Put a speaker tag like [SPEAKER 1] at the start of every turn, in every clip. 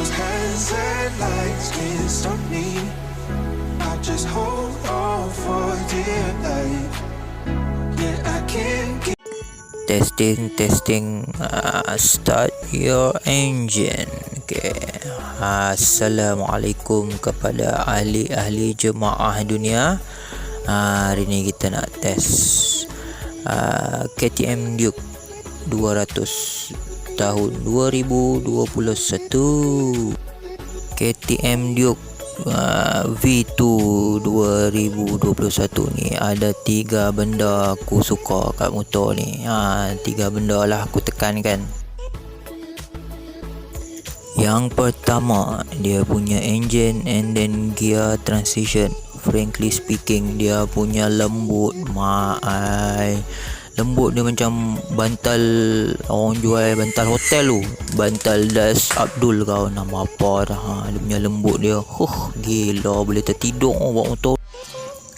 [SPEAKER 1] those hands and lights can't stop me. I just hold on for dear life. Yeah, I can't get.
[SPEAKER 2] Testing, start your engine. Okay. Assalamualaikum kepada ahli-ahli jemaah dunia. Hari ni kita nak test KTM Duke 200 tahun 2021. KTM Duke V2 2021 ni ada 3 benda aku suka kat motor ni. 3 benda lah aku tekankan. Yang pertama, dia punya engine and then gear transition. Frankly speaking, dia punya lembut lembut dia macam bantal orang jual bantal hotel tu, bantal Das Abdul kau nama apa dah. Dia punya lembut dia gila, boleh tertidur bawa motor.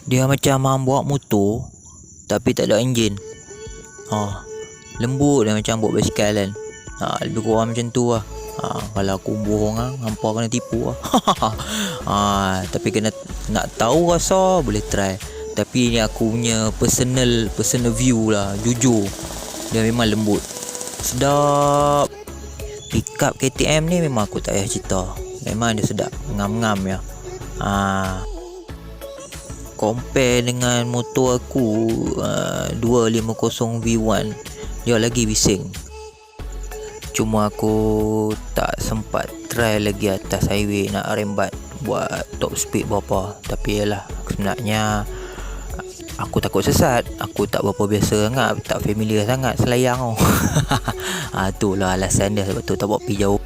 [SPEAKER 2] Dia macam bawa motor tapi tak ada enjin. Lembut dia macam bawa basikal kan. Lebih kurang macam tu lah. Kalau aku bohong hampa kena tipu lah. Tapi kena nak tahu rasa boleh try. Tapi ni aku punya personal view lah, jujur. Dia memang lembut, sedap. Pick up KTM ni memang aku tak payah cerita. Memang dia sedap, ngam-ngam ya. Compare dengan motor aku 250 V1, dia lagi bising. Cuma aku tak sempat try lagi atas highway nak rembat buat top speed berapa. Tapi yalah, sebenarnya aku takut sesat. Aku tak berapa biasa sangat, tak familiar sangat selayang tu. Itulah alasan dia sebab tu tak bawa pergi jauh.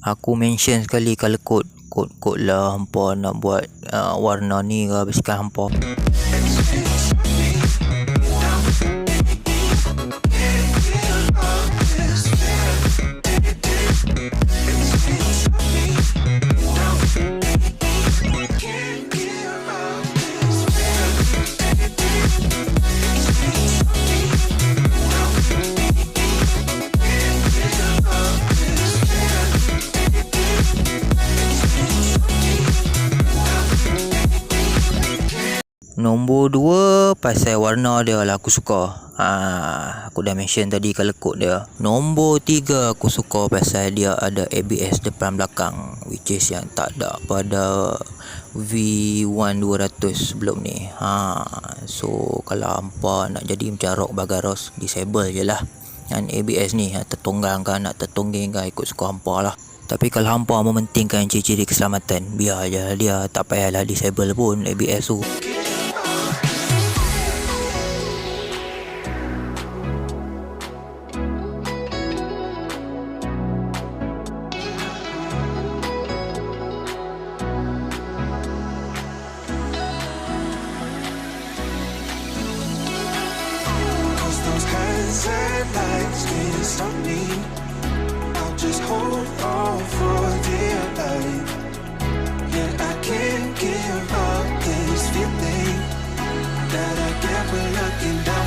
[SPEAKER 2] Aku mention sekali kalau kod lah hampa nak buat warna ni ke basikal hampa. Nombor 2 pasal warna dia lah aku suka. Aku dah mention tadi kalau kod dia. Nombor 3 aku suka pasal dia ada ABS depan belakang, which is yang tak ada pada V1 200 sebelum ni. So kalau hampa nak jadi macam rock bagaros, disable je lah dengan ABS ni. Tertunggang kan, nak tertungging kan, ikut suka hampa lah. Tapi kalau hampa mementingkan ciri-ciri keselamatan, biar je dia, tak payahlah disable pun ABS tu.
[SPEAKER 1] And lights can't stop me. I'll just hold on for